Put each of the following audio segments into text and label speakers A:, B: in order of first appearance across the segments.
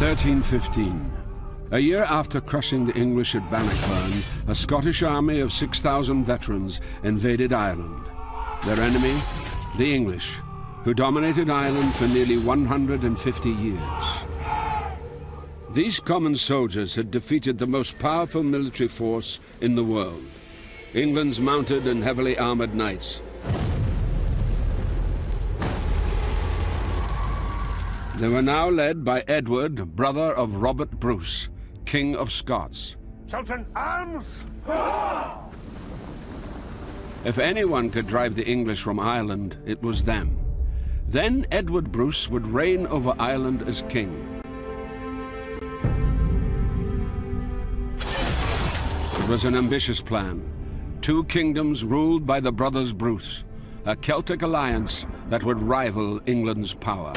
A: 1315. A year after crushing the English at Bannockburn, a Scottish army of 6,000 veterans invaded Ireland. Their enemy, the English, who dominated Ireland for nearly 150 years. These common soldiers had defeated the most powerful military force in the world, England's mounted and heavily armored knights. They were now led by Edward, brother of Robert Bruce, King of Scots.
B: Sultan arms!
A: If anyone could drive the English from Ireland, it was them. Then Edward Bruce would reign over Ireland as king. It was an ambitious plan. 2 kingdoms ruled by the brothers Bruce, a Celtic alliance that would rival England's power.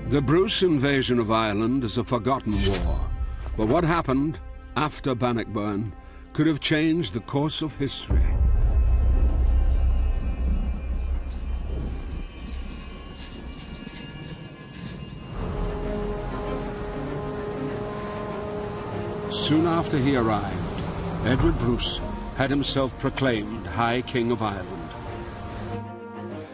A: The Bruce invasion of Ireland is a forgotten war, but what happened after Bannockburn could have changed the course of history. Soon after he arrived, Edward Bruce had himself proclaimed High King of Ireland.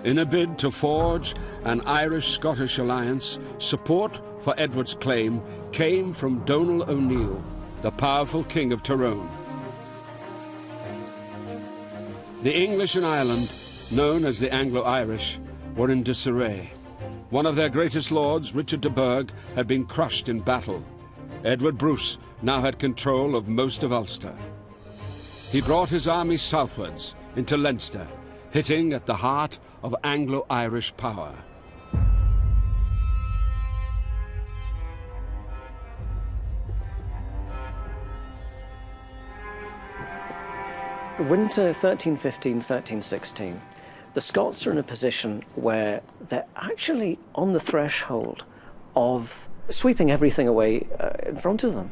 A: In a bid to forge an Irish-Scottish alliance, support for Edward's claim came from Donald O'Neill, the powerful King of Tyrone. The English in Ireland, known as the Anglo-Irish, were in disarray. One of their greatest lords, Richard de Burgh, had been crushed in battle. Edward Bruce now had control of most of Ulster. He brought his army southwards into Leinster, hitting at the heart of Anglo-Irish power.
C: Winter 1315-1316, the Scots are in a position where they're actually on the threshold of sweeping everything away in front of them.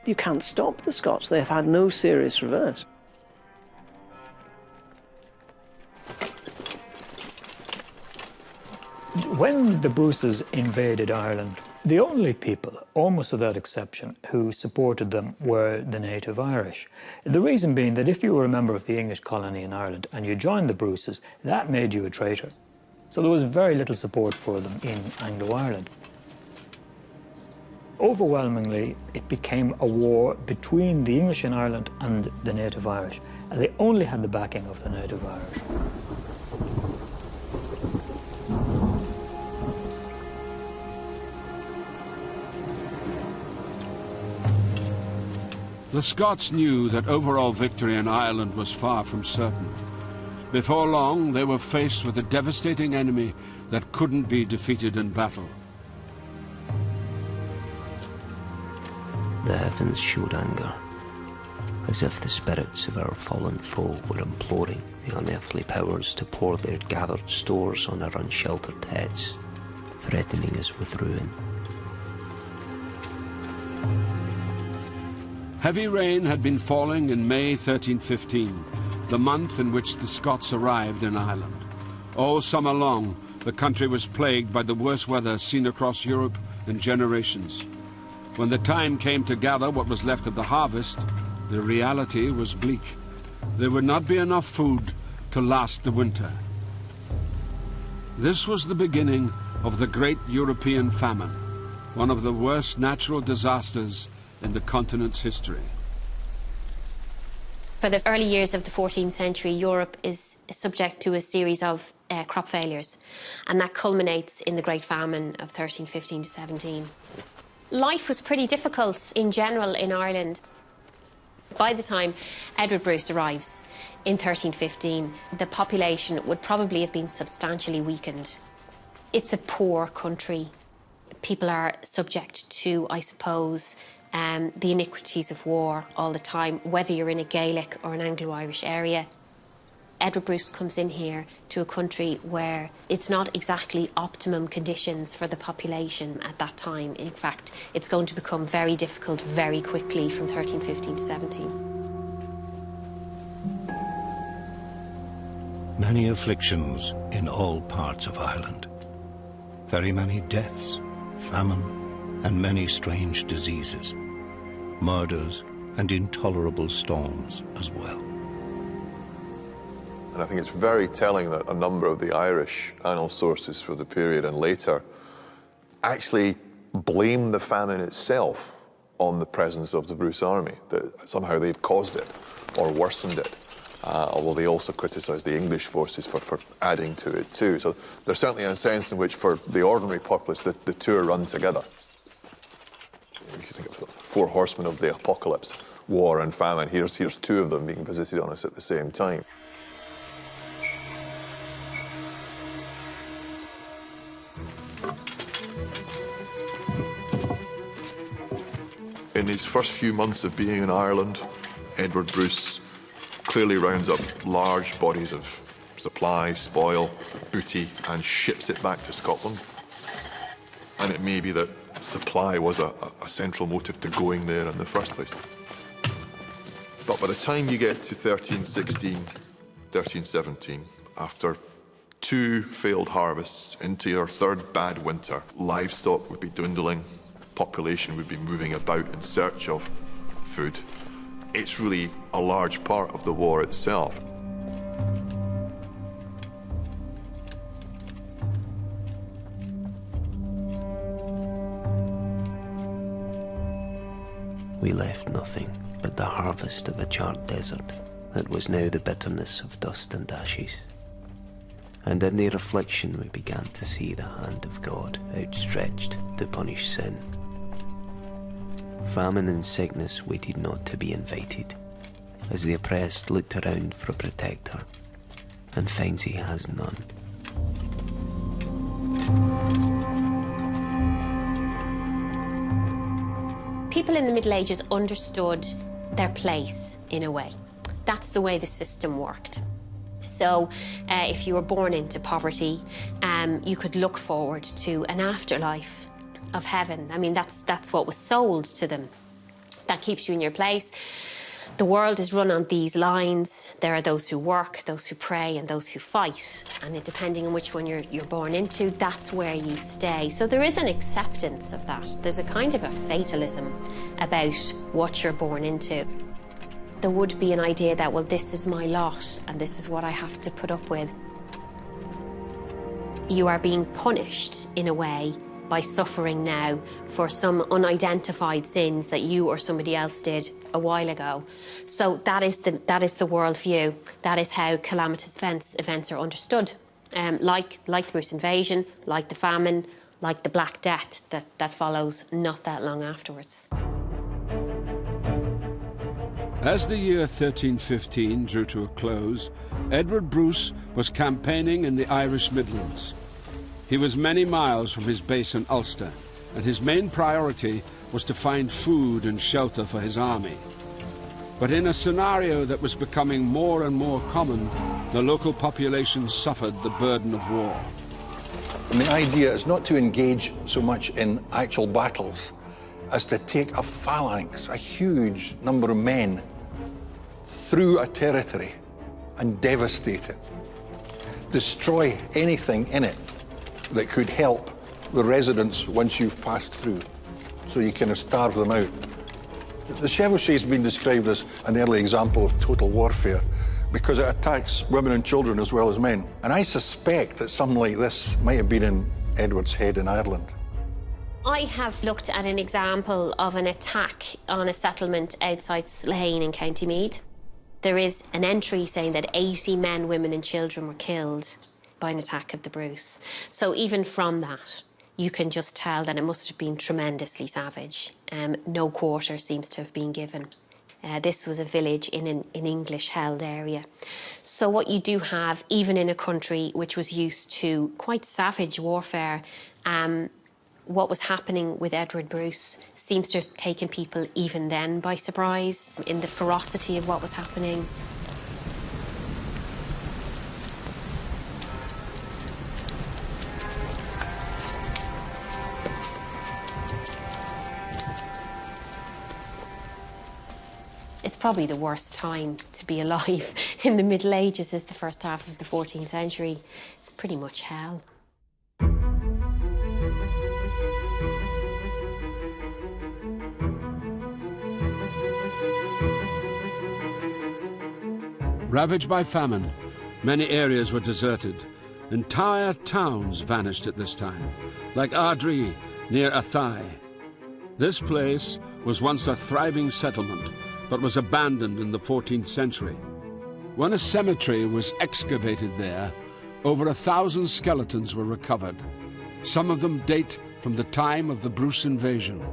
C: You can't stop the Scots. They have had no serious reverse.
D: When the Bruces invaded Ireland, the only people, almost without exception, who supported them were the native Irish. The reason being that if you were a member of the English colony in Ireland and you joined the Bruces, that made you a traitor. So there was very little support for them in Anglo-Ireland. Overwhelmingly, it became a war between the English in Ireland and the native Irish, and they only had the backing of the native Irish.
A: The Scots knew that overall victory in Ireland was far from certain. Before long, they were faced with a devastating enemy that couldn't be defeated in battle.
E: The heavens showed anger, as if the spirits of our fallen foe were imploring the unearthly powers to pour their gathered stores on our unsheltered heads, threatening us with ruin.
A: Heavy rain had been falling in May 1315, the month in which the Scots arrived in Ireland. All summer long, the country was plagued by the worst weather seen across Europe in generations. When the time came to gather what was left of the harvest, the reality was bleak. There would not be enough food to last the winter. This was the beginning of the Great European Famine, one of the worst natural disasters in the continent's history.
F: For the early years of the 14th century, Europe is subject to a series of crop failures, and that culminates in the Great Famine of 1315 to 17. Life was pretty difficult in general in Ireland. By the time Edward Bruce arrives in 1315, the population would probably have been substantially weakened. It's a poor country. People are subject to, I suppose, the iniquities of war all the time, whether you're in a Gaelic or an Anglo-Irish area. Edward Bruce comes in here to a country where it's not exactly optimum conditions for the population at that time. In fact, it's going to become very difficult very quickly from 1315 to 17.
G: Many afflictions in all parts of Ireland. Very many deaths, famine, and many strange diseases, murders and intolerable storms as well.
H: And I think it's very telling that a number of the Irish annal sources for the period and later actually blame the famine itself on the presence of the Bruce army, that somehow they've caused it or worsened it. Although they also criticise the English forces for adding to it too. So there's certainly a sense in which for the ordinary populace the two are run together. If you think of the four horsemen of the apocalypse, war and famine, here's two of them being visited on us at the same time. In his first few months of being in Ireland, Edward Bruce clearly rounds up large bodies of supply, spoil, booty, and ships it back to Scotland. And it may be that supply was a central motive to going there in the first place. But by the time you get to 1316, 1317, after two failed harvests into your third bad winter, livestock would be dwindling, population would be moving about in search of food. It's really a large part of the war itself.
E: We left nothing but the harvest of a charred desert that was now the bitterness of dust and ashes. And in their affliction we began to see the hand of God outstretched to punish sin. Famine and sickness waited not to be invited, as the oppressed looked around for a protector, and finds he has none.
F: People in the Middle Ages understood their place in a way. That's the way the system worked. So if you were born into poverty, you could look forward to an afterlife of heaven. I mean, that's what was sold to them. That keeps you in your place. The world is run on these lines. There are those who work, those who pray, and those who fight. And depending on which one you're born into, that's where you stay. So there is an acceptance of that. There's a kind of a fatalism about what you're born into. There would be an idea that, well, this is my lot, and this is what I have to put up with. You are being punished, in a way, by suffering now for some unidentified sins that you or somebody else did a while ago. So that is the worldview. That is how calamitous events are understood. Like the Bruce invasion, like the famine, like the Black Death that follows not that long afterwards.
A: As the year 1315 drew to a close, Edward Bruce was campaigning in the Irish Midlands. He was many miles from his base in Ulster, and his main priority was to find food and shelter for his army. But in a scenario that was becoming more and more common, the local population suffered the burden of war.
I: And the idea is not to engage so much in actual battles as to take a phalanx, a huge number of men, through a territory and devastate it. Destroy anything in it that could help the residents once you've passed through, so you kind of starve them out. The chevauchée has been described as an early example of total warfare because it attacks women and children as well as men. And I suspect that something like this might have been in Edward's head in Ireland.
F: I have looked at an example of an attack on a settlement outside Slane in County Meath. There is an entry saying that 80 men, women and children were killed by an attack of the Bruce. So even from that, you can just tell that it must have been tremendously savage. No quarter seems to have been given. This was a village in an English-held area. So what you do have, even in a country which was used to quite savage warfare, what was happening with Edward Bruce seems to have taken people even then by surprise in the ferocity of what was happening. It's probably the worst time to be alive in the Middle Ages is the first half of the 14th century. It's pretty much hell.
A: Ravaged by famine, many areas were deserted. Entire towns vanished at this time, like Ardree near Athy. This place was once a thriving settlement, but was abandoned in the 14th century. When a cemetery was excavated there, over 1,000 skeletons were recovered. Some of them date from the time of the Bruce invasion.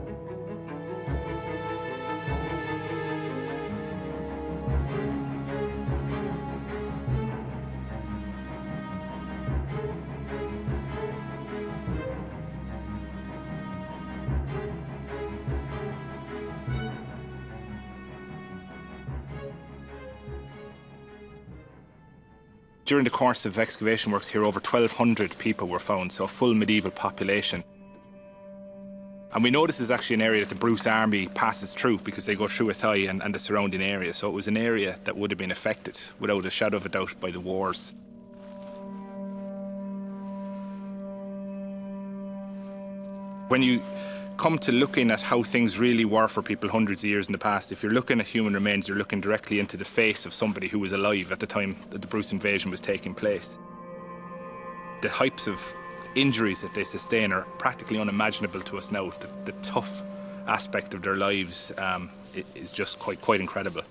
J: During the course of excavation works here, over 1,200 people were found, so a full medieval population. And we know this is actually an area that the Bruce army passes through because they go through Athy and the surrounding area, so it was an area that would have been affected, without a shadow of a doubt, by the wars. When you come to looking at how things really were for people hundreds of years in the past, if you're looking at human remains, you're looking directly into the face of somebody who was alive at the time that the Bruce invasion was taking place. The types of injuries that they sustain are practically unimaginable to us now. The tough aspect of their lives is just quite incredible.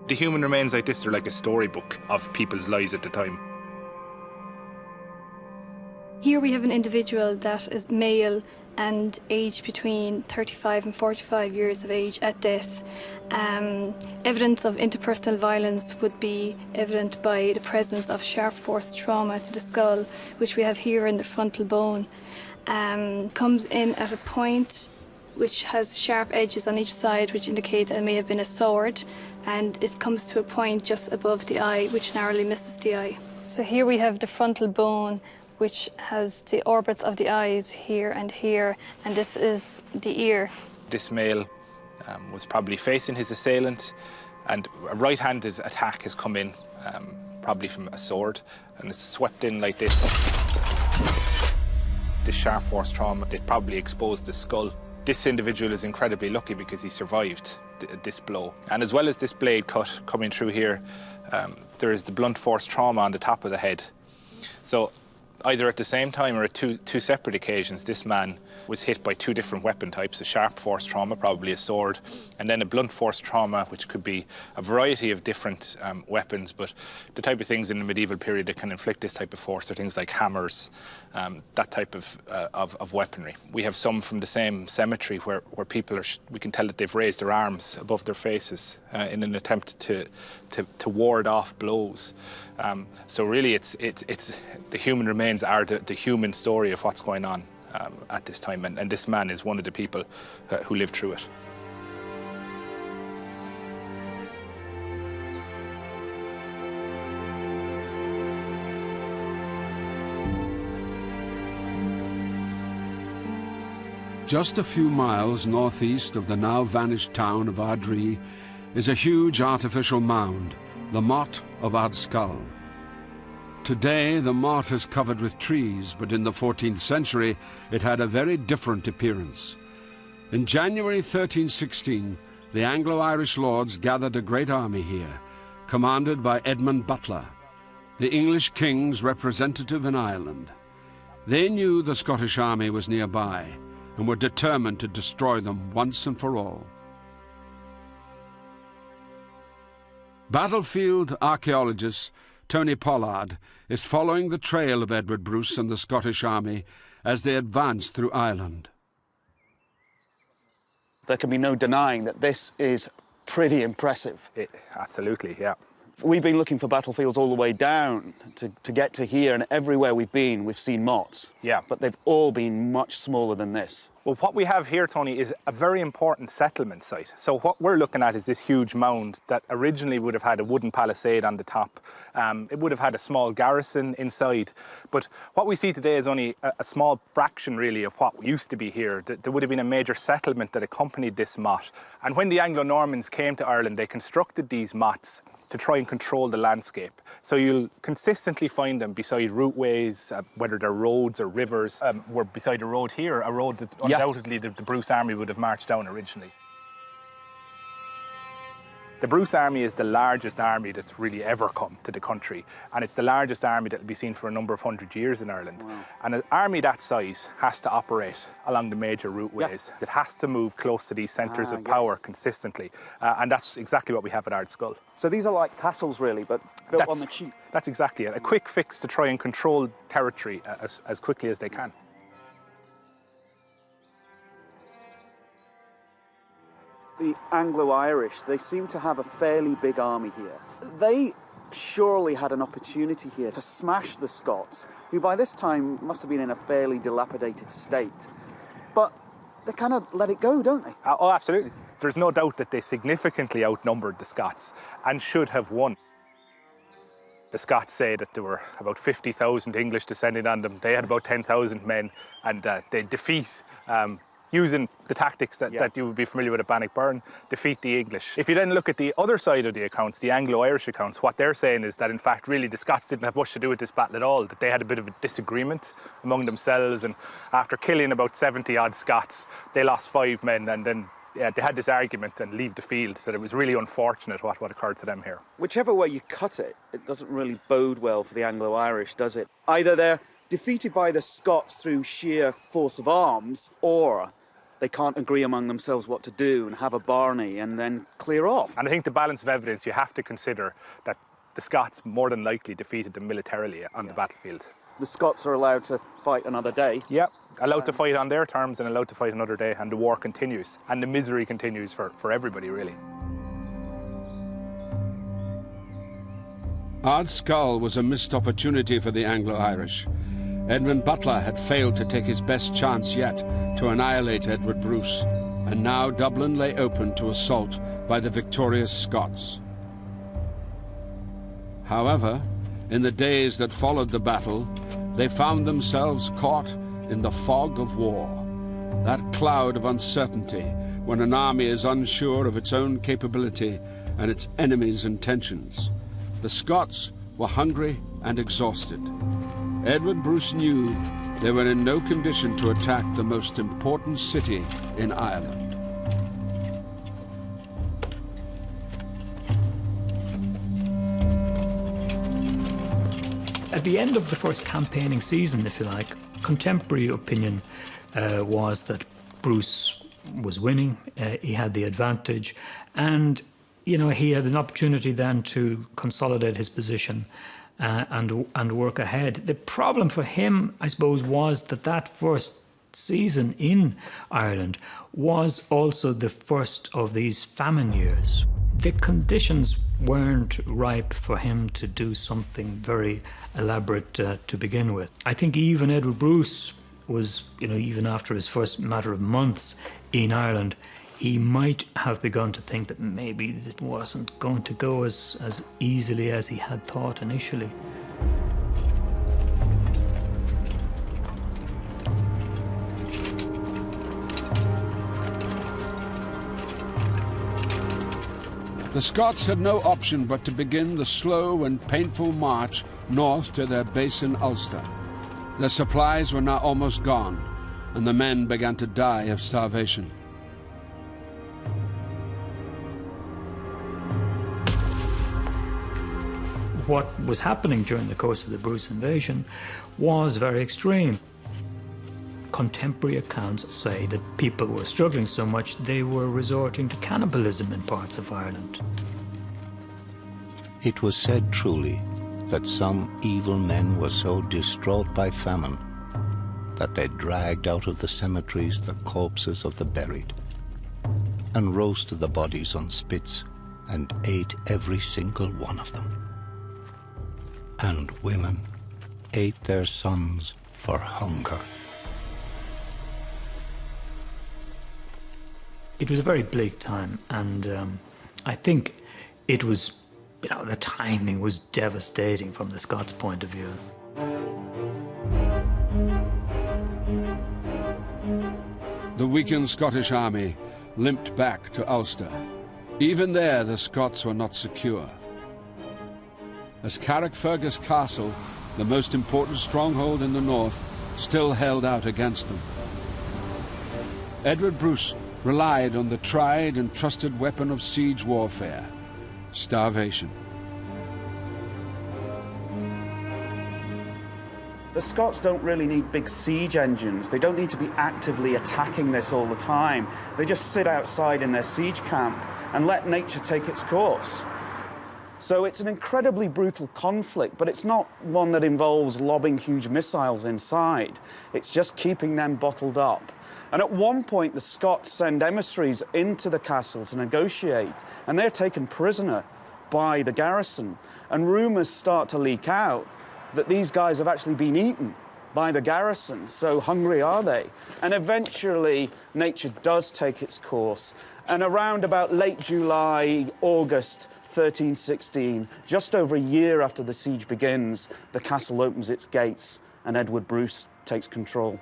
J: The human remains like this are like a storybook of people's lives at the time.
K: Here we have an individual that is male and aged between 35 and 45 years of age at death. Evidence of interpersonal violence would be evident by the presence of sharp force trauma to the skull, which we have here in the frontal bone. Comes in at a point which has sharp edges on each side, which indicate that it may have been a sword, and it comes to a point just above the eye, which narrowly misses the eye. So here we have the frontal bone, which has the orbits of the eyes here, and this is the ear.
J: This male was probably facing his assailant, and a right-handed attack has come in, probably from a sword, and it's swept in like this. The sharp force trauma, it probably exposed the skull. This individual is incredibly lucky because he survived this blow. And as well as this blade cut coming through here, there is the blunt force trauma on the top of the head. So either at the same time or at two separate occasions, this man was hit by two different weapon types, a sharp force trauma, probably a sword, and then a blunt force trauma, which could be a variety of different weapons, but the type of things in the medieval period that can inflict this type of force are things like hammers, that type of weaponry. We have some from the same cemetery where people we can tell that they've raised their arms above their faces in an attempt to ward off blows. So really it's the human remains are the human story of what's going on at this time, and this man is one of the people who lived through it.
A: Just a few miles northeast of the now vanished town of Ardree is a huge artificial mound, the Motte of Ardskull. Today, the motte is covered with trees, but in the 14th century, it had a very different appearance. In January 1316, the Anglo-Irish lords gathered a great army here, commanded by Edmund Butler, the English king's representative in Ireland. They knew the Scottish army was nearby and were determined to destroy them once and for all. Battlefield archaeologist Tony Pollard is following the trail of Edward Bruce and the Scottish army as they advance through Ireland.
L: There can be no denying that this is pretty impressive.
J: Absolutely, yeah.
L: We've been looking for battlefields all the way down to get to here, and everywhere we've been, we've seen mottes.
J: Yeah.
L: But they've all been much smaller than this.
J: Well, what we have here, Tony, is a very important settlement site. So what we're looking at is this huge mound that originally would have had a wooden palisade on the top. It would have had a small garrison inside. But what we see today is only a small fraction, really, of what used to be here. There would have been a major settlement that accompanied this motte. And when the Anglo-Normans came to Ireland, they constructed these mottes to try and control the landscape. So you'll consistently find them beside routeways, whether they're roads or rivers. We're beside a road here, a road that undoubtedly the Bruce army would have marched down originally. The Bruce army is the largest army that's really ever come to the country, and it's the largest army that will be seen for a number of 100 years in Ireland. Wow. And an army that size has to operate along the major routeways. It has to move close to these centres of power consistently, and that's exactly what we have at Ardskull.
L: So these are like castles, really, but built on the cheap.
J: That's exactly it. A quick fix to try and control territory as quickly as they can.
L: The Anglo-Irish, they seem to have a fairly big army here. They surely had an opportunity here to smash the Scots, who by this time must have been in a fairly dilapidated state. But they kind of let it go, don't they?
J: Oh, absolutely. There's no doubt that they significantly outnumbered the Scots and should have won. The Scots say that there were about 50,000 English descending on them. They had about 10,000 men, and they defeat, using the tactics that you would be familiar with at Bannockburn, defeat the English. If you then look at the other side of the accounts, the Anglo-Irish accounts, what they're saying is that in fact really the Scots didn't have much to do with this battle at all, that they had a bit of a disagreement among themselves, and after killing about 70 odd Scots, they lost 5 men, and then they had this argument and leave the field, so it was really unfortunate what occurred to them here.
L: Whichever way you cut it, it doesn't really bode well for the Anglo-Irish, does it? Either they're defeated by the Scots through sheer force of arms, or they can't agree among themselves what to do and have a Barney and then clear off.
J: And I think the balance of evidence, you have to consider that the Scots more than likely defeated them militarily on the battlefield.
L: The Scots are allowed to fight another day?
J: Yeah, allowed to fight on their terms and allowed to fight another day, and the war continues. And the misery continues for everybody, really.
A: Ardskull was a missed opportunity for the Anglo-Irish. Edmund Butler had failed to take his best chance yet to annihilate Edward Bruce, and now Dublin lay open to assault by the victorious Scots. However, in the days that followed the battle, they found themselves caught in the fog of war, that cloud of uncertainty when an army is unsure of its own capability and its enemy's intentions. The Scots were hungry and exhausted. Edward Bruce knew they were in no condition to attack the most important city in Ireland.
D: At the end of the first campaigning season, if you like, contemporary opinion was that Bruce was winning, he had the advantage, and he had an opportunity then to consolidate his position and work ahead. The problem for him, I suppose, was that first season in Ireland was also the first of these famine years. The conditions weren't ripe for him to do something very elaborate to begin with. I think even Edward Bruce was, even after his first matter of months in Ireland, he might have begun to think that maybe it wasn't going to go as easily as he had thought initially.
A: The Scots had no option but to begin the slow and painful march north to their base in Ulster. Their supplies were now almost gone, and the men began to die of starvation.
D: What was happening during the course of the Bruce invasion was very extreme. Contemporary accounts say that people were struggling so much they were resorting to cannibalism in parts of Ireland.
G: It was said truly that some evil men were so distraught by famine that they dragged out of the cemeteries the corpses of the buried and roasted the bodies on spits and ate every single one of them. And women ate their sons for hunger.
D: It was a very bleak time, and I think it was, the timing was devastating from the Scots' point of view.
A: The weakened Scottish army limped back to Ulster. Even there, the Scots were not secure, as Carrickfergus Castle, the most important stronghold in the north, still held out against them. Edward Bruce relied on the tried and trusted weapon of siege warfare, starvation.
L: The Scots don't really need big siege engines. They don't need to be actively attacking this all the time. They just sit outside in their siege camp and let nature take its course. So it's an incredibly brutal conflict, but it's not one that involves lobbing huge missiles inside. It's just keeping them bottled up. And at one point, the Scots send emissaries into the castle to negotiate, and they're taken prisoner by the garrison. And rumours start to leak out that these guys have actually been eaten by the garrison, so hungry are they. And eventually, nature does take its course. And around about late July, August 1316, just over a year after the siege begins, the castle opens its gates and Edward Bruce takes control.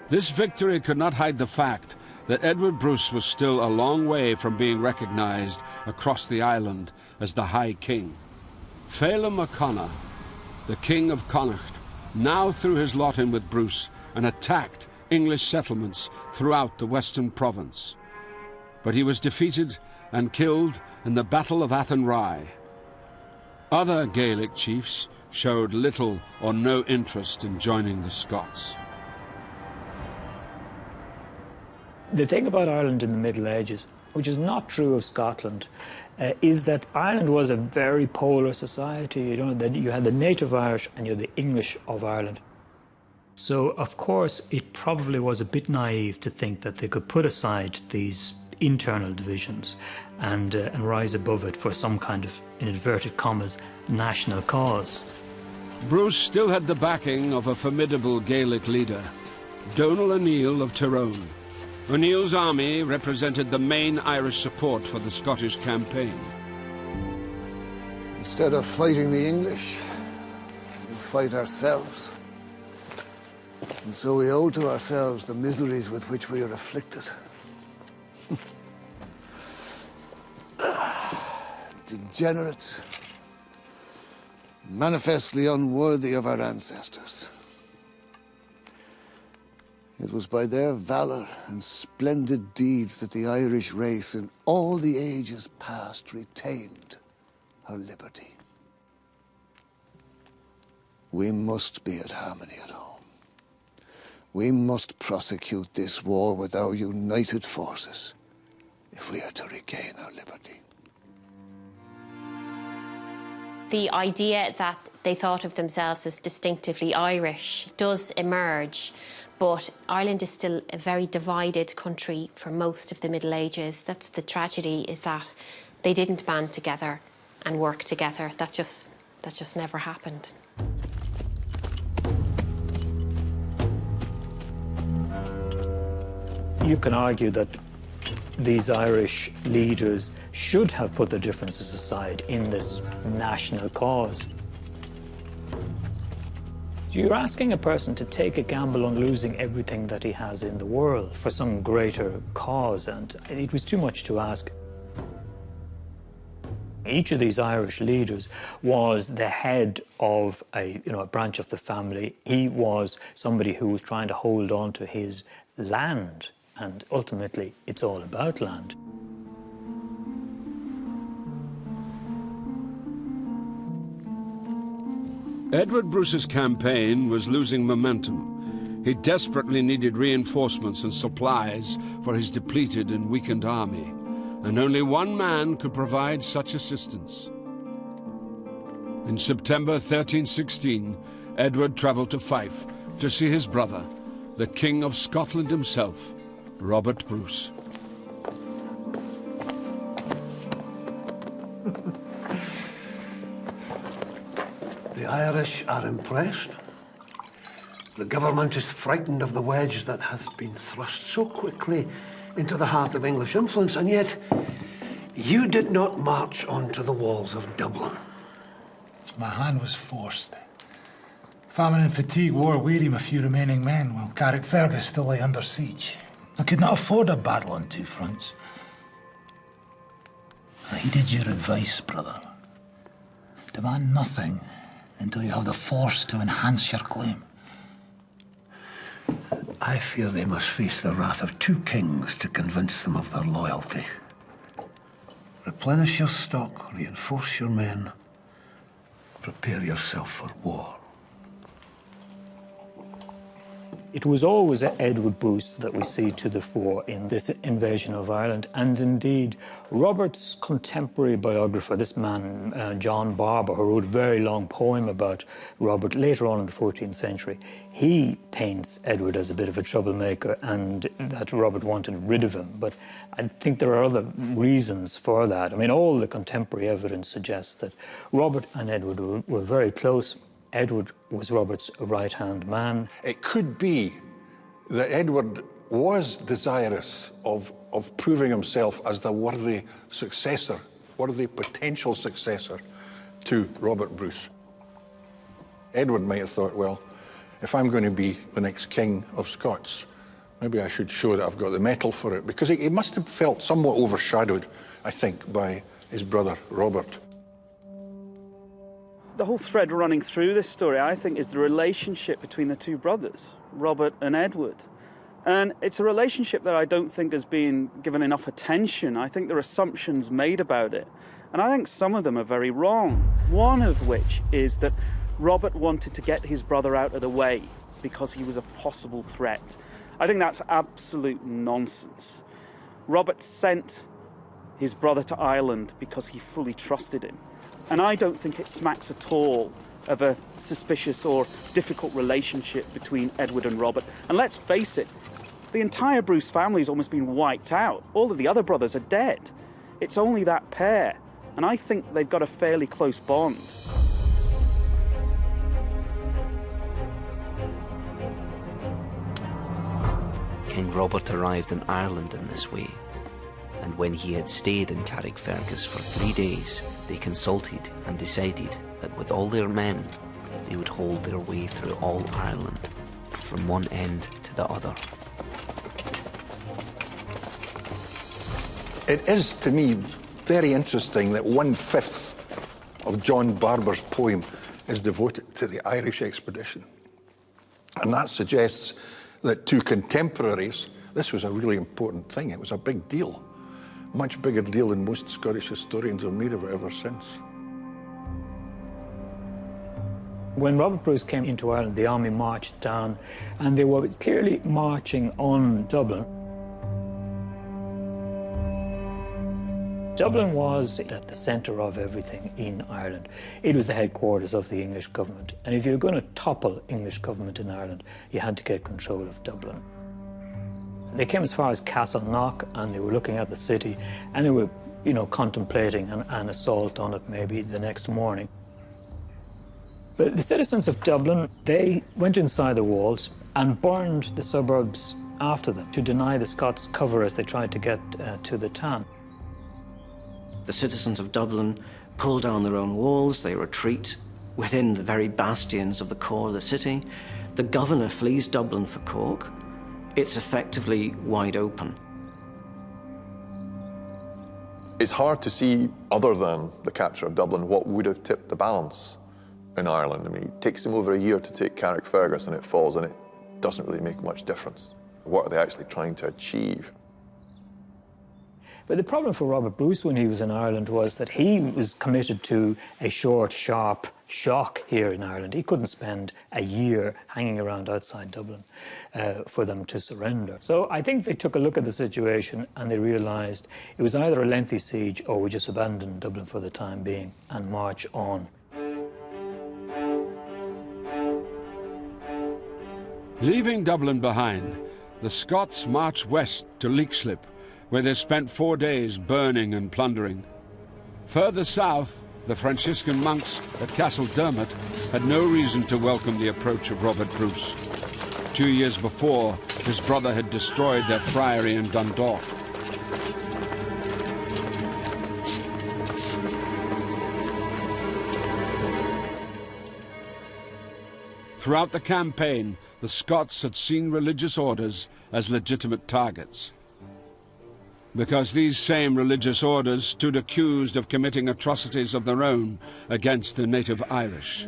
A: This victory could not hide the fact that Edward Bruce was still a long way from being recognised across the island as the High King. Phelim O'Connor, the King of Connacht, now threw his lot in with Bruce and attacked English settlements throughout the western province. But he was defeated and killed in the Battle of Athenry. Other Gaelic chiefs showed little or no interest in joining the Scots.
D: The thing about Ireland in the Middle Ages, which is not true of Scotland, is that Ireland was a very polar society. You know, that you had the native Irish and you had the English of Ireland. So, of course, it probably was a bit naive to think that they could put aside these internal divisions and rise above it for some kind of, in inverted commas, national cause.
A: Bruce still had the backing of a formidable Gaelic leader, Donal O'Neill of Tyrone. O'Neill's army represented the main Irish support for the Scottish campaign.
M: Instead of fighting the English, we fight ourselves. And so we owe to ourselves the miseries with which we are afflicted. Degenerate, manifestly unworthy of our ancestors. It was by their valor and splendid deeds that the Irish race in all the ages past retained her liberty. We must be at harmony at home. We must prosecute this war with our united forces if we are to regain our liberty.
F: The idea that they thought of themselves as distinctively Irish does emerge. But Ireland is still a very divided country for most of the Middle Ages. That's the tragedy, is that they didn't band together and work together. That just never happened.
D: You can argue that these Irish leaders should have put their differences aside in this national cause. You're asking a person to take a gamble on losing everything that he has in the world for some greater cause, and it was too much to ask. Each of these Irish leaders was the head of a branch of the family. He was somebody who was trying to hold on to his land, and ultimately it's all about land.
A: Edward Bruce's campaign was losing momentum. He desperately needed reinforcements and supplies for his depleted and weakened army, and only one man could provide such assistance. In September 1316, Edward travelled to Fife to see his brother, the King of Scotland himself, Robert Bruce.
N: The Irish are impressed. The government is frightened of the wedge that hath been thrust so quickly into the heart of English influence, and yet you did not march onto the walls of Dublin.
O: My hand was forced. Famine and fatigue wore weary my few remaining men, while Carrickfergus still lay under siege. I could not afford a battle on two fronts. I heeded your advice, brother. Demand nothing until you have the force to enhance your claim.
N: I fear they must face the wrath of 2 kings to convince them of their loyalty. Replenish your stock, reinforce your men, prepare yourself for war.
D: It was always Edward Bruce that we see to the fore in this invasion of Ireland, and indeed Robert's contemporary biographer, this man John Barber, who wrote a very long poem about Robert later on in the 14th century, he paints Edward as a bit of a troublemaker and that Robert wanted rid of him. But I think there are other reasons for that. I mean, all the contemporary evidence suggests that Robert and Edward were very close. Edward was Robert's right-hand man.
I: It could be that Edward was desirous of proving himself as the worthy successor, worthy potential successor to Robert Bruce. Edward might have thought, well, if I'm going to be the next king of Scots, maybe I should show that I've got the mettle for it, because he must have felt somewhat overshadowed, I think, by his brother Robert.
L: The whole thread running through this story, I think, is the relationship between the 2 brothers, Robert and Edward. And it's a relationship that I don't think has been given enough attention. I think there are assumptions made about it. And I think some of them are very wrong. One of which is that Robert wanted to get his brother out of the way because he was a possible threat. I think that's absolute nonsense. Robert sent his brother to Ireland because he fully trusted him. And I don't think it smacks at all of a suspicious or difficult relationship between Edward and Robert. And let's face it, the entire Bruce family has almost been wiped out. All of the other brothers are dead. It's only that pair. And I think they've got a fairly close bond.
E: King Robert arrived in Ireland in this way, and when he had stayed in Carrickfergus for 3 days, they consulted and decided that with all their men, they would hold their way through all Ireland, from one end to the other.
I: It is, to me, very interesting that 1/5 of John Barber's poem is devoted to the Irish expedition. And that suggests that to contemporaries, this was a really important thing. It was a big deal. Much bigger deal than most Scottish historians have made of it ever since.
D: When Robert Bruce came into Ireland, the army marched down, and they were clearly marching on Dublin. Dublin was at the centre of everything in Ireland. It was the headquarters of the English government, and if you were going to topple English government in Ireland, you had to get control of Dublin. They came as far as Castleknock, and they were looking at the city, and they were, contemplating an assault on it maybe the next morning. But the citizens of Dublin, they went inside the walls and burned the suburbs after them to deny the Scots cover as they tried to get to the town.
C: The citizens of Dublin pull down their own walls, they retreat within the very bastions of the core of the city. The governor flees Dublin for Cork. It's effectively wide open.
H: It's hard to see, other than the capture of Dublin, what would have tipped the balance in Ireland. I mean, it takes them over a year to take Carrickfergus and it falls, and it doesn't really make much difference. What are they actually trying to achieve?
D: But the problem for Robert Bruce when he was in Ireland was that he was committed to a short, sharp shock here in Ireland. He couldn't spend a year hanging around outside Dublin for them to surrender. So I think they took a look at the situation and they realised it was either a lengthy siege or we just abandon Dublin for the time being and march on.
A: Leaving Dublin behind, the Scots marched west to Leixlip, where they spent 4 days burning and plundering. Further south, the Franciscan monks at Castledermot had no reason to welcome the approach of Robert Bruce. 2 years before, his brother had destroyed their friary in Dundalk. Throughout the campaign, the Scots had seen religious orders as legitimate targets, because these same religious orders stood accused of committing atrocities of their own against the native Irish.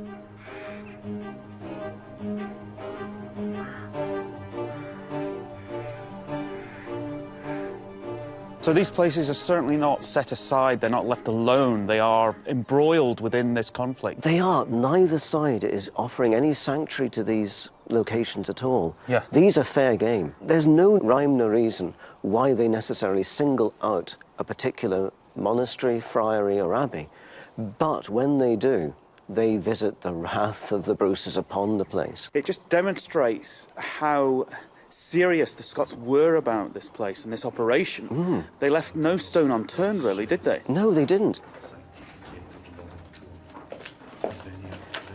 L: So these places are certainly not set aside, they're not left alone, they are embroiled within this conflict.
C: They are. Neither side is offering any sanctuary to these locations at all.
L: Yeah.
C: These are fair game. There's no rhyme nor reason why they necessarily single out a particular monastery, friary or abbey. But when they do, they visit the wrath of the Bruces upon the place.
L: It just demonstrates how serious the Scots were about this place and this operation. They left no stone unturned, really, did they?
C: No, they didn't.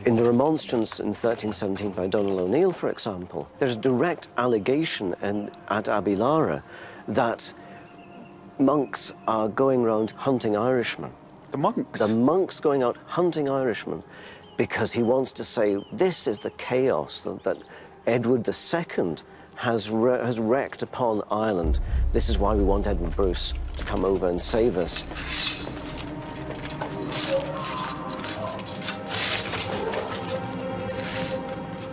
C: In the Remonstrance in 1317 by Donald O'Neill, for example, there's a direct allegation at Abbey Lara that monks are going around hunting Irishmen.
L: The monks?
C: The monks going out hunting Irishmen because he wants to say this is the chaos that Edward II has wreaked upon Ireland. This is why we want Edward Bruce to come over and save us.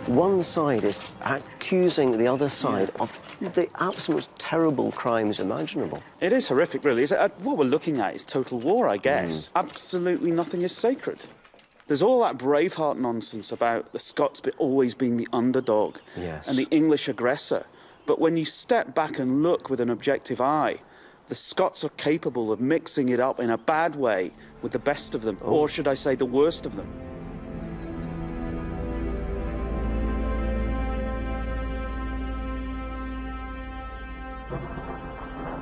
C: One side is accusing the other side of the absolute terrible crimes imaginable.
L: It is horrific, really. What we're looking at is total war, I guess. Absolutely nothing is sacred. There's all that Braveheart nonsense about the Scots always being the underdog and the English aggressor. But when you step back and look with an objective eye, the Scots are capable of mixing it up in a bad way with the best of them, or should I say the worst of them.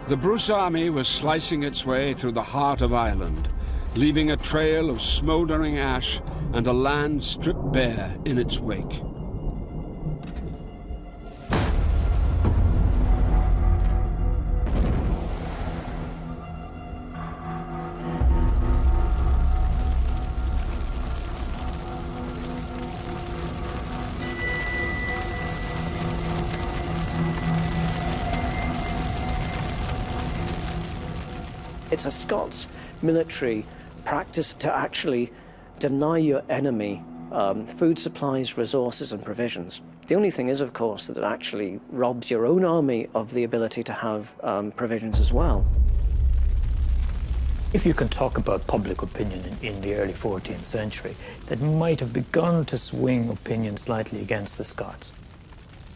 A: The Bruce army was slicing its way through the heart of Ireland, leaving a trail of smouldering ash and a land stripped bare in its wake.
C: It's a Scots military practice to actually deny your enemy food supplies, resources and provisions. The only thing is, of course, that it actually robs your own army of the ability to have provisions as well.
D: If you can talk about public opinion in the early 14th century, that might have begun to swing opinion slightly against the Scots.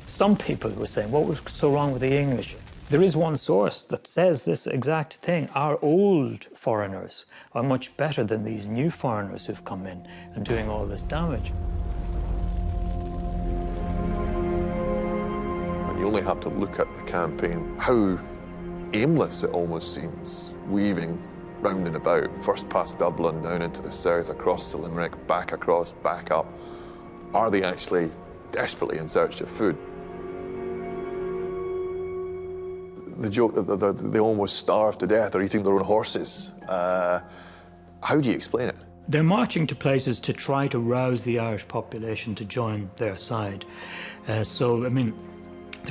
D: Some people were saying, what was so wrong with the English? There is one source that says this exact thing. Our old foreigners are much better than these new foreigners who've come in and doing all this damage.
H: You only have to look at the campaign, how aimless it almost seems, weaving round and about, first past Dublin, down into the south, across to Limerick, back across, back up. Are they actually desperately in search of food? The joke that they almost starved to death, they're eating their own horses. How do you explain it?
D: They're marching to places to try to rouse the Irish population to join their side. The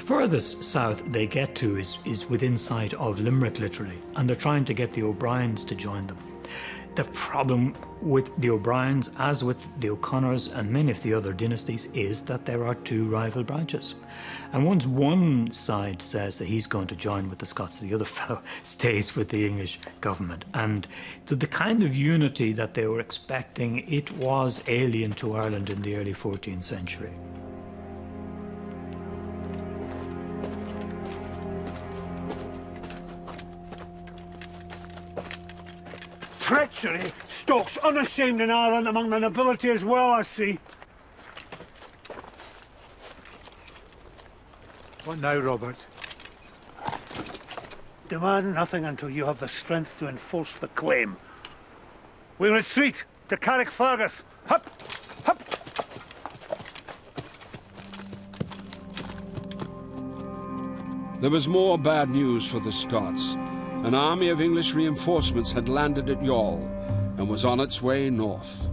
D: furthest south they get to is within sight of Limerick, literally, and they're trying to get the O'Briens to join them. The problem with the O'Briens, as with the O'Connors and many of the other dynasties, is that there are two rival branches. And once one side says that he's going to join with the Scots, the other fellow stays with the English government. And the kind of unity that they were expecting, it was alien to Ireland in the early 14th century.
B: Treachery stalks unashamed in Ireland among the nobility as well, I see. What now, Robert? Demand nothing until you have the strength to enforce the claim. We retreat to Carrickfergus. Hup! Hup!
A: There was more bad news for the Scots. An army of English reinforcements had landed at Youghal and was on its way north.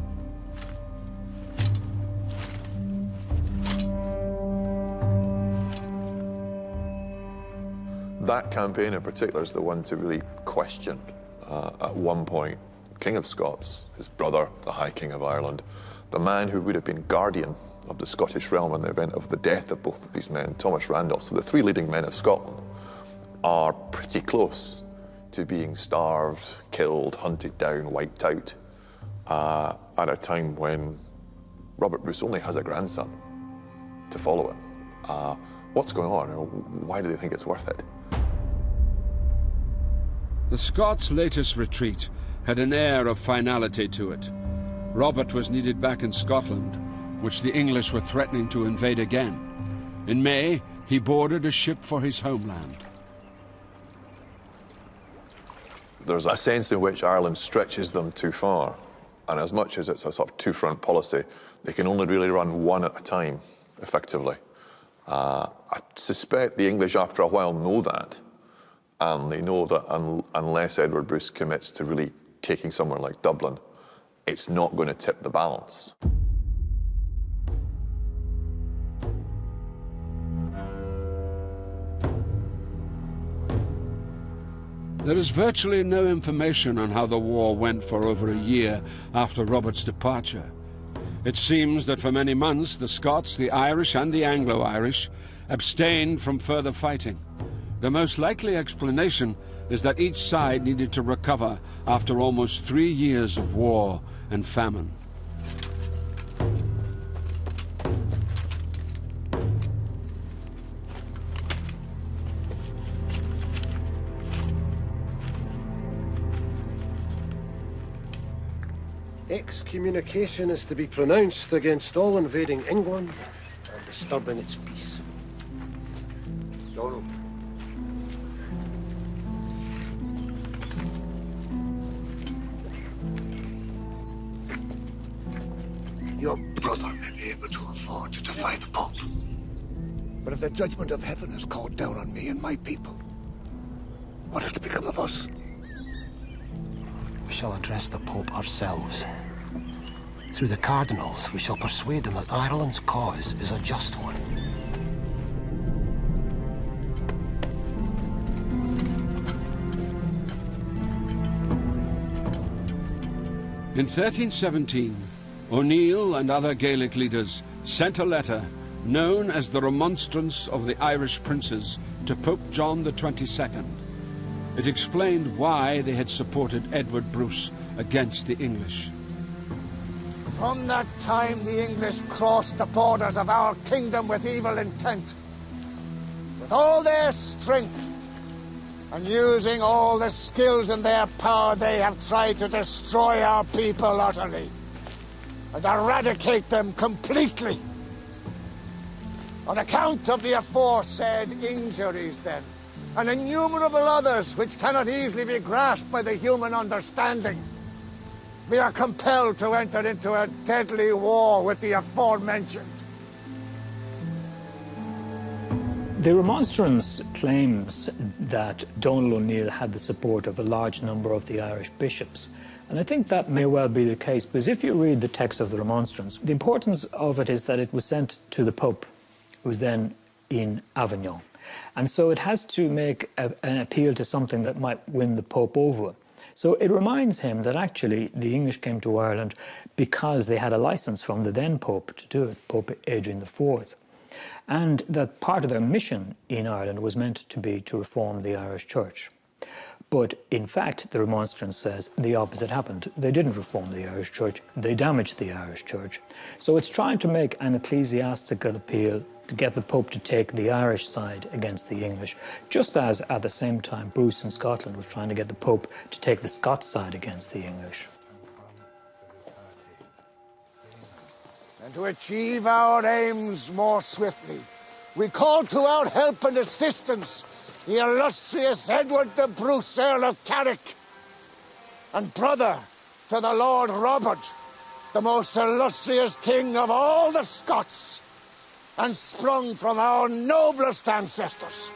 H: That campaign in particular is the one to really question. At one point, King of Scots, his brother, the High King of Ireland, the man who would have been guardian of the Scottish realm in the event of the death of both of these men, Thomas Randolph. So the three leading men of Scotland are pretty close to being starved, killed, hunted down, wiped out, at a time when Robert Bruce only has a grandson to follow him. What's going on? Why do they think it's worth it?
A: The Scots' latest retreat had an air of finality to it. Robert was needed back in Scotland, which the English were threatening to invade again. In May, he boarded a ship for his homeland.
H: There's a sense in which Ireland stretches them too far, and as much as it's a sort of two-front policy, they can only really run one at a time, effectively. I suspect the English, after a while, know that, and they know that unless Edward Bruce commits to really taking somewhere like Dublin, it's not going to tip the balance.
A: There is virtually no information on how the war went for over a year after Robert's departure. It seems that for many months the Scots, the Irish and the Anglo-Irish abstained from further fighting. The most likely explanation is that each side needed to recover after almost 3 years of war and famine.
N: Excommunication is to be pronounced against all invading England and disturbing its peace. Donald.
M: Your brother may be able to afford to defy the Pope. But if the judgment of heaven is called down on me and my people, what is to become of us?
P: We shall address the Pope ourselves. Through the cardinals, we shall persuade him that Ireland's cause is a just one.
A: In 1317, O'Neill and other Gaelic leaders sent a letter known as the Remonstrance of the Irish Princes to Pope John the 22nd. It explained why they had supported Edward Bruce against the English.
Q: From that time the English crossed the borders of our kingdom with evil intent. With all their strength, and using all the skills in their power, they have tried to destroy our people utterly, and eradicate them completely. On account of the aforesaid injuries, then, and innumerable others which cannot easily be grasped by the human understanding, we are compelled to enter into a deadly war with the aforementioned.
D: The Remonstrance claims that Donald O'Neill had the support of a large number of the Irish bishops. And I think that may well be the case, because if you read the text of the Remonstrance, the importance of it is that it was sent to the Pope, who was then in Avignon. And so it has to make an appeal to something that might win the Pope over. So it reminds him that actually the English came to Ireland because they had a license from the then Pope to do it, Pope Adrian IV. And that part of their mission in Ireland was meant to be to reform the Irish Church. But in fact, the Remonstrance says the opposite happened. They didn't reform the Irish Church, they damaged the Irish Church. So it's trying to make an ecclesiastical appeal to get the Pope to take the Irish side against the English, just as at the same time Bruce in Scotland was trying to get the Pope to take the Scots side against the English.
Q: And to achieve our aims more swiftly, we call to our help and assistance the illustrious Edward de Bruce, Earl of Carrick, and brother to the Lord Robert, the most illustrious king of all the Scots, and sprung from our noblest ancestors.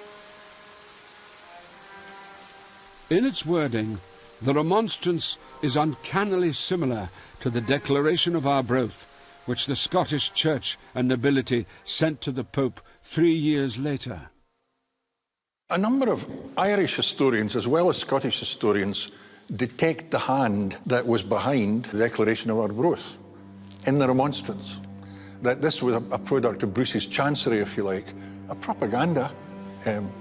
A: In its wording, the Remonstrance is uncannily similar to the Declaration of Arbroath, which the Scottish Church and nobility sent to the Pope 3 years later.
I: A number of Irish historians, as well as Scottish historians, detect the hand that was behind the Declaration of Arbroath in the Remonstrance. That this was a product of Bruce's chancery, if you like, a propaganda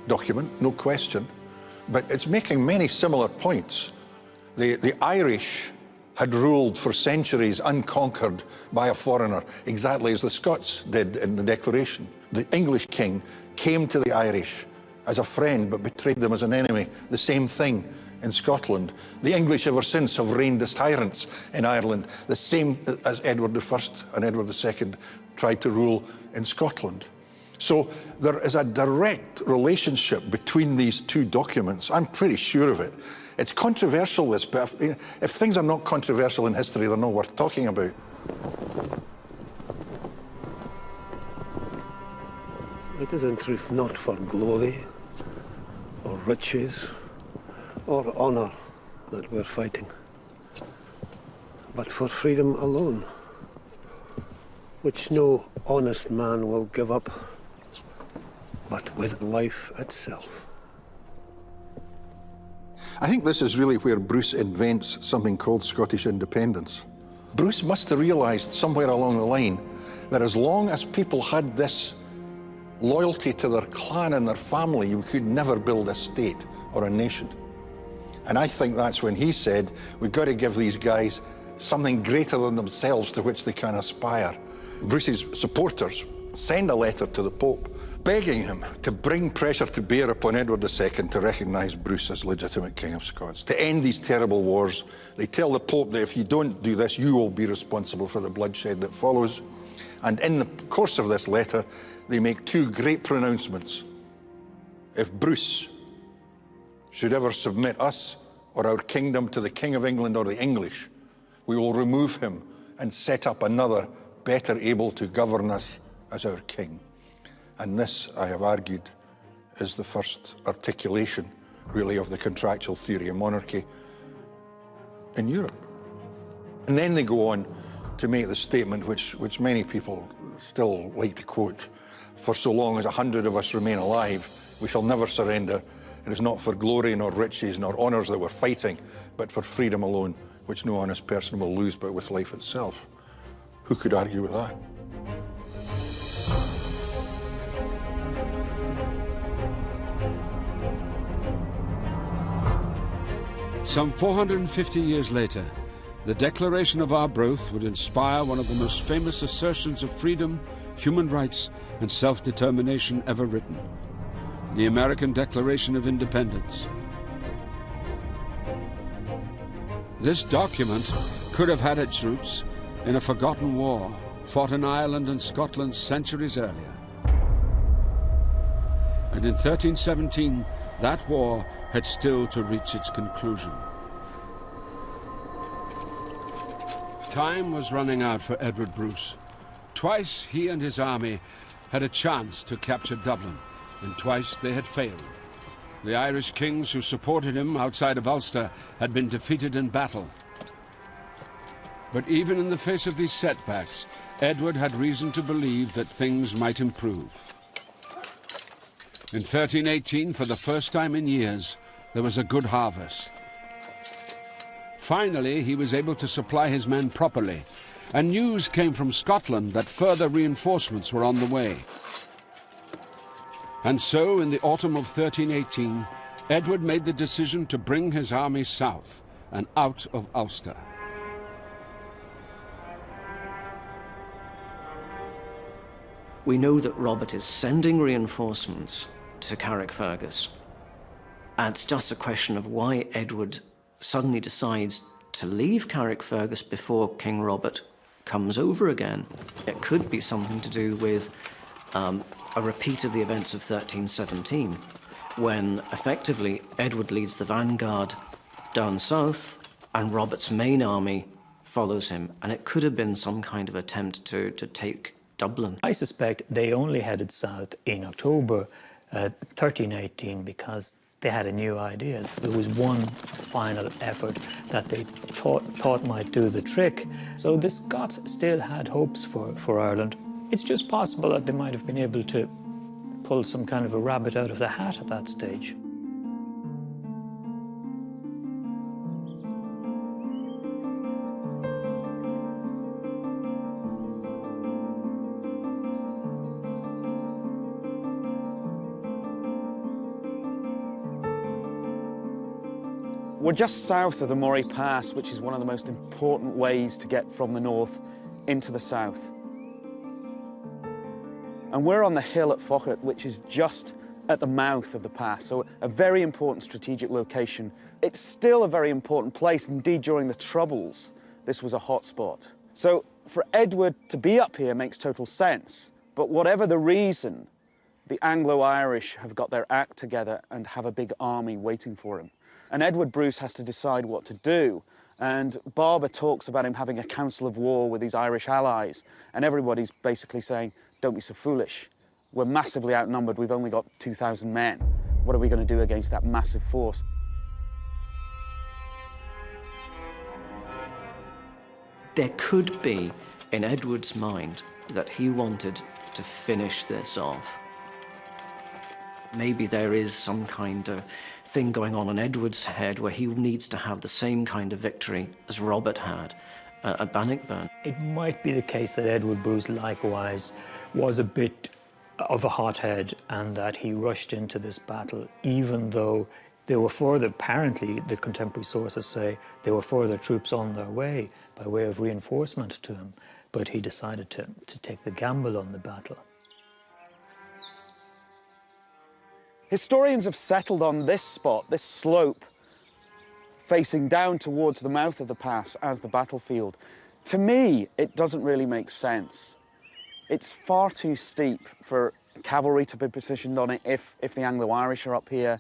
I: document, no question, but it's making many similar points. The Irish had ruled for centuries unconquered by a foreigner, exactly as the Scots did in the Declaration. The English king came to the Irish as a friend but betrayed them as an enemy. The same thing in Scotland. The English ever since have reigned as tyrants in Ireland, the same as Edward I and Edward II tried to rule in Scotland. So there is a direct relationship between these two documents. I'm pretty sure of it. It's controversial, this, but if things are not controversial in history, they're not worth talking about.
N: It is in truth not for glory, or riches, or honour that we're fighting, but for freedom alone, which no honest man will give up, but with life itself.
I: I think this is really where Bruce invents something called Scottish independence. Bruce must have realised somewhere along the line that as long as people had this loyalty to their clan and their family, you could never build a state or a nation. And I think that's when he said, we've got to give these guys something greater than themselves to which they can aspire. Bruce's supporters send a letter to the Pope begging him to bring pressure to bear upon Edward II to recognise Bruce as legitimate King of Scots, to end these terrible wars. They tell the Pope that if you don't do this, you will be responsible for the bloodshed that follows. And in the course of this letter, they make two great pronouncements. If Bruce should ever submit us or our kingdom to the King of England or the English, we will remove him and set up another better able to govern us as our king. And this, I have argued, is the first articulation, really, of the contractual theory of monarchy in Europe. And then they go on to make the statement which many people still like to quote, for so long as 100 of us remain alive, we shall never surrender. It is not for glory nor riches nor honours that we're fighting, but for freedom alone, which no honest person will lose but with life itself. Who could argue with that?
A: Some 450 years later, the Declaration of Arbroath would inspire one of the most famous assertions of freedom, human rights, and self-determination ever written, the American Declaration of Independence. This document could have had its roots in a forgotten war fought in Ireland and Scotland centuries earlier. And in 1317, that war had still to reach its conclusion. Time was running out for Edward Bruce. Twice he and his army had a chance to capture Dublin, and twice they had failed. The Irish kings who supported him outside of Ulster had been defeated in battle. But even in the face of these setbacks, Edward had reason to believe that things might improve. In 1318, for the first time in years, there was a good harvest. Finally, he was able to supply his men properly, and news came from Scotland that further reinforcements were on the way. And so, in the autumn of 1318, Edward made the decision to bring his army south and out of Ulster.
C: We know that Robert is sending reinforcements to Carrickfergus. And it's just a question of why Edward suddenly decides to leave Carrickfergus before King Robert comes over again. It could be something to do with a repeat of the events of 1317, when effectively Edward leads the vanguard down south and Robert's main army follows him. And it could have been some kind of attempt to take Dublin.
D: I suspect they only headed south in October 1318 because they had a new idea. There was one final effort that they thought might do the trick. So the Scots still had hopes for Ireland. It's just possible that they might have been able to pull some kind of a rabbit out of the hat at that stage.
L: We're just south of the Moray Pass, which is one of the most important ways to get from the north into the south. And we're on the hill at Faughart, which is just at the mouth of the pass, so a very important strategic location. It's still a very important place. Indeed, during the Troubles, this was a hotspot. So for Edward to be up here makes total sense. But whatever the reason, the Anglo-Irish have got their act together and have a big army waiting for him. And Edward Bruce has to decide what to do. And Barber talks about him having a council of war with his Irish allies. And everybody's basically saying, don't be so foolish. We're massively outnumbered. We've only got 2,000 men. What are we going to do against that massive force?
C: There could be, in Edward's mind, that he wanted to finish this off. Maybe there is some kind of thing going on in Edward's head where he needs to have the same kind of victory as Robert had at Bannockburn.
D: It might be the case that Edward Bruce likewise was a bit of a hothead and that he rushed into this battle, even though there were further, apparently the contemporary sources say, there were further troops on their way by way of reinforcement to him, but he decided to take the gamble on the battle.
L: Historians have settled on this spot, this slope, facing down towards the mouth of the pass as the battlefield. To me, it doesn't really make sense. It's far too steep for cavalry to be positioned on it if the Anglo-Irish are up here.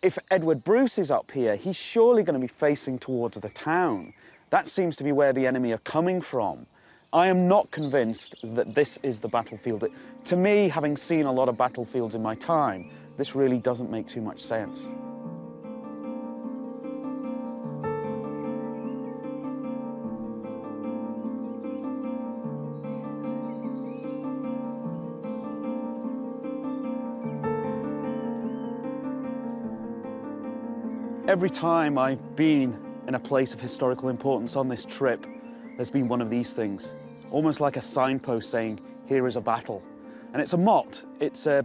L: If Edward Bruce is up here, he's surely going to be facing towards the town. That seems to be where the enemy are coming from. I am not convinced that this is the battlefield. To me, having seen a lot of battlefields in my time, this really doesn't make too much sense. Every time I've been in a place of historical importance on this trip, there's been one of these things, almost like a signpost saying, here is a battle. And it's a motte. It's a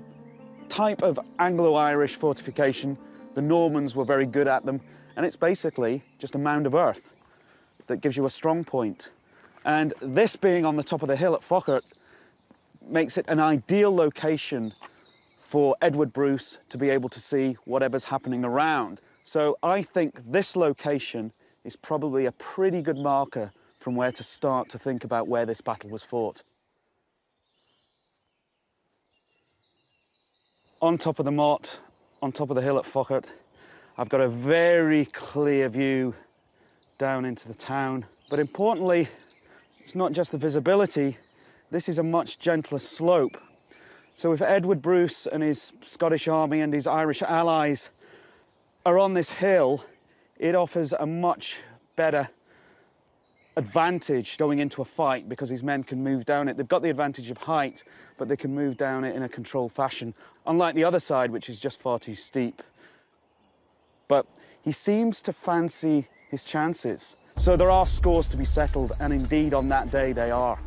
L: type of Anglo-Irish fortification. The Normans were very good at them. And it's basically just a mound of earth that gives you a strong point. And this being on the top of the hill at Faughart makes it an ideal location for Edward Bruce to be able to see whatever's happening around. So I think this location is probably a pretty good marker from where to start to think about where this battle was fought. On top of the motte, on top of the hill at Faughart, I've got a very clear view down into the town. But importantly, it's not just the visibility, this is a much gentler slope. So if Edward Bruce and his Scottish army and his Irish allies are on this hill, it offers a much better advantage going into a fight because his men can move down it. They've got the advantage of height, but they can move down it in a controlled fashion, unlike the other side, which is just far too steep. But he seems to fancy his chances. So there are scores to be settled, and indeed on that day they are.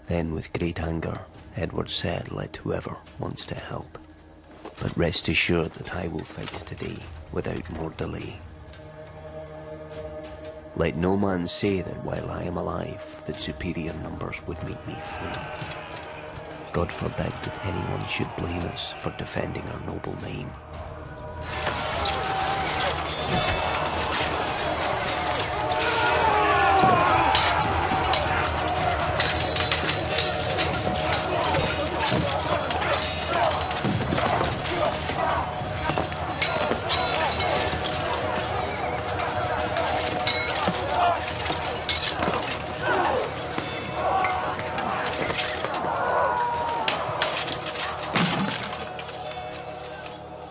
E: Then with great anger, Edward said, let whoever wants to help. But rest assured that I will fight today without more delay. Let no man say that while I am alive, that superior numbers would make me flee. God forbid that anyone should blame us for defending our noble name.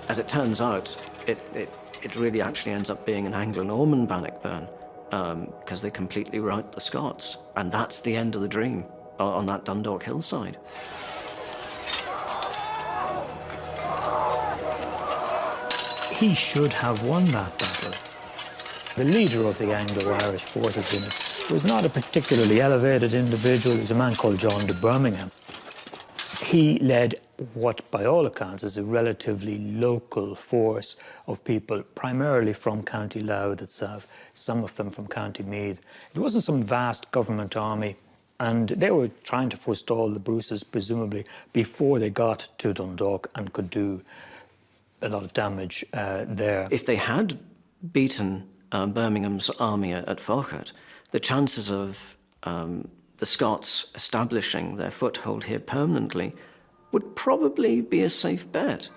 C: As it turns out, it really actually ends up being an Anglo-Norman Bannockburn because they completely rout the Scots. And that's the end of the dream on that Dundalk hillside.
D: He should have won that battle. The leader of the Anglo-Irish forces in it was not a particularly elevated individual. He was a man called John de Birmingham. He led what, by all accounts, is a relatively local force of people, primarily from County Louth itself, some of them from County Meath. It wasn't some vast government army, and they were trying to forestall the Bruces, presumably, before they got to Dundalk and could do a lot of damage there.
C: If they had beaten Birmingham's army at Faughart, the chances of the Scots establishing their foothold here permanently would probably be a safe bet.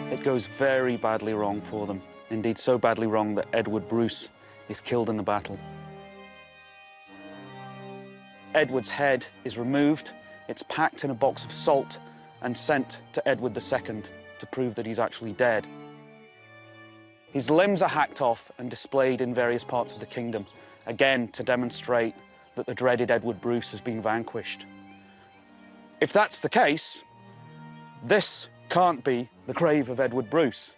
R: It goes very badly wrong for them. Indeed, so badly wrong that Edward Bruce is killed in the battle. Edward's head is removed, it's packed in a box of salt and sent to Edward II to prove that he's actually dead. His limbs are hacked off and displayed in various parts of the kingdom, again to demonstrate that the dreaded Edward Bruce has been vanquished. If that's the case, this can't be the grave of Edward Bruce,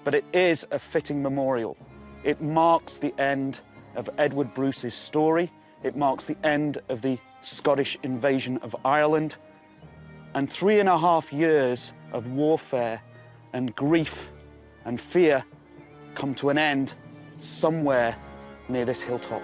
R: but it is a fitting memorial. It marks the end of Edward Bruce's story. It marks the end of the Scottish invasion of Ireland, and 3.5 years of warfare and grief and fear come to an end somewhere near this hilltop.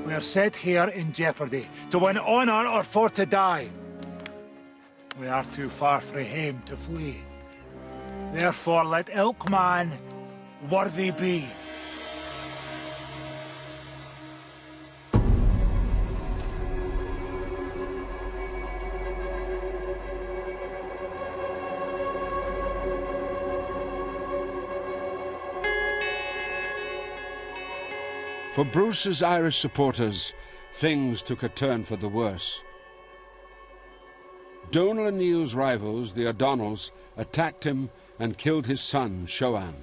B: We are set here in jeopardy, to win honour or for to die. We are too far frae hame to flee. Therefore let ilk man worthy be.
A: For Bruce's Irish supporters, things took a turn for the worse. Donal and Neil's rivals, the O'Donnells, attacked him and killed his son, Seoan.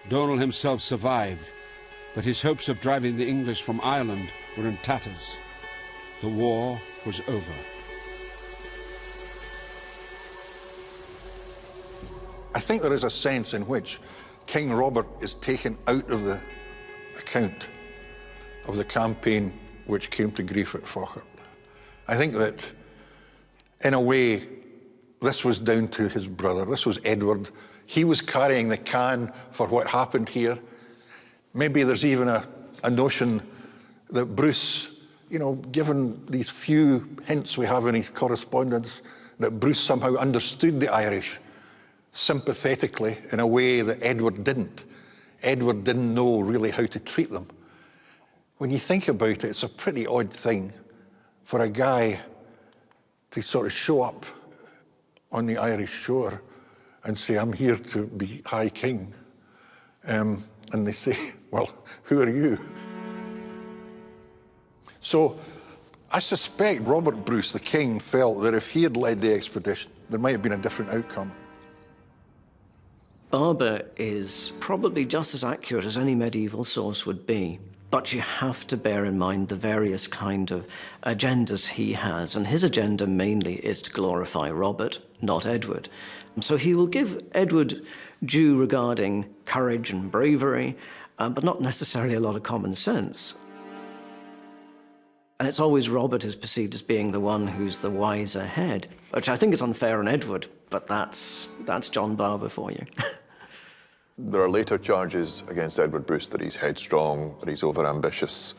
A: Donal himself survived, but his hopes of driving the English from Ireland were in tatters. The war was over.
I: I think there is a sense in which King Robert is taken out of the account of the campaign which came to grief at Faughart. I think that, in a way, this was down to his brother. This was Edward. He was carrying the can for what happened here. Maybe there's even a notion that Bruce, you know, given these few hints we have in his correspondence, that Bruce somehow understood the Irish sympathetically in a way that Edward didn't. Edward didn't know really how to treat them. When you think about it, it's a pretty odd thing for a guy to sort of show up on the Irish shore and say, I'm here to be High King. And they say, well, who are you? So I suspect Robert Bruce, the king, felt that if he had led the expedition, there might have been a different outcome.
C: Barber is probably just as accurate as any medieval source would be, but you have to bear in mind the various kind of agendas he has, and his agenda mainly is to glorify Robert, not Edward. So he will give Edward due regarding courage and bravery, but not necessarily a lot of common sense. And it's always Robert is perceived as being the one who's the wiser head, which I think is unfair on Edward, but that's John Barber for you.
H: There are later charges against Edward Bruce that he's headstrong, that he's overambitious,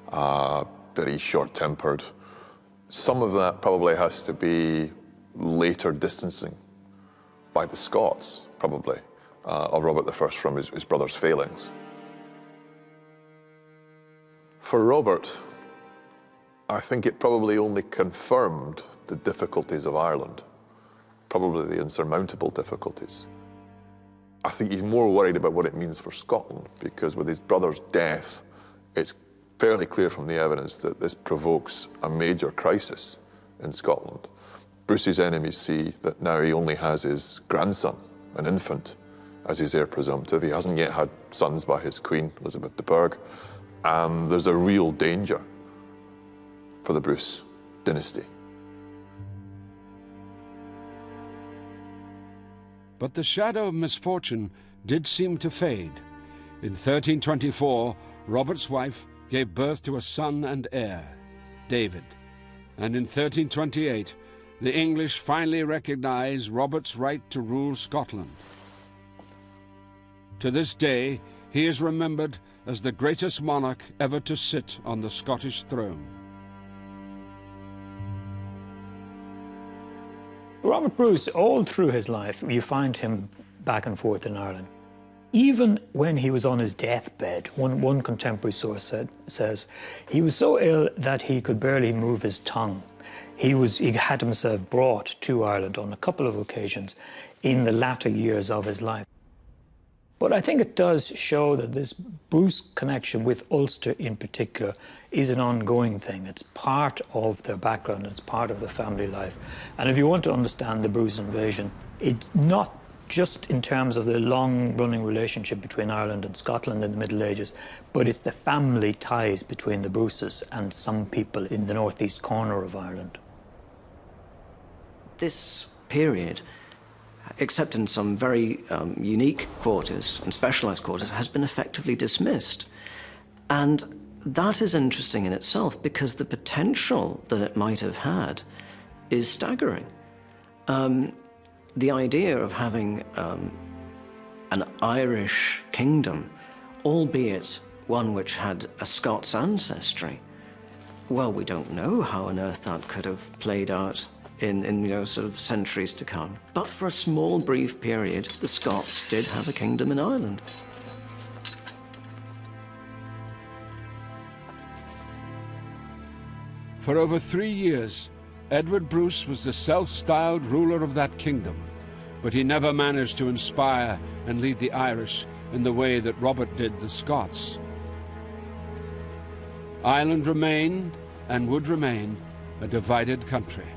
H: that he's short-tempered. Some of that probably has to be later distancing by the Scots, probably, of Robert I from his brother's failings. For Robert, I think it probably only confirmed the difficulties of Ireland, probably the insurmountable difficulties. I think he's more worried about what it means for Scotland, because with his brother's death, it's fairly clear from the evidence that this provokes a major crisis in Scotland. Bruce's enemies see that now he only has his grandson, an infant, as his heir presumptive. He hasn't yet had sons by his queen, Elizabeth de Burgh, and there's a real danger for the Bruce dynasty.
A: But the shadow of misfortune did seem to fade. In 1324, Robert's wife gave birth to a son and heir, David. And in 1328, the English finally recognized Robert's right to rule Scotland. To this day, he is remembered as the greatest monarch ever to sit on the Scottish throne.
D: Robert Bruce, all through his life, you find him back and forth in Ireland. Even when he was on his deathbed, one contemporary source says, he was so ill that he could barely move his tongue. He had himself brought to Ireland on a couple of occasions in the latter years of his life. But I think it does show that this Bruce connection with Ulster in particular is an ongoing thing. It's part of their background, it's part of their family life. And if you want to understand the Bruce invasion, it's not just in terms of the long-running relationship between Ireland and Scotland in the Middle Ages, but it's the family ties between the Bruces and some people in the northeast corner of Ireland.
C: This period, except in some very unique quarters and specialised quarters, has been effectively dismissed. And that is interesting in itself because the potential that it might have had is staggering. The idea of having an Irish kingdom, albeit one which had a Scots ancestry, well, we don't know how on earth that could have played out in sort of centuries to come. But for a small, brief period, the Scots did have a kingdom in Ireland.
A: For over 3 years, Edward Bruce was the self-styled ruler of that kingdom, but he never managed to inspire and lead the Irish in the way that Robert did the Scots. Ireland remained, and would remain, a divided country.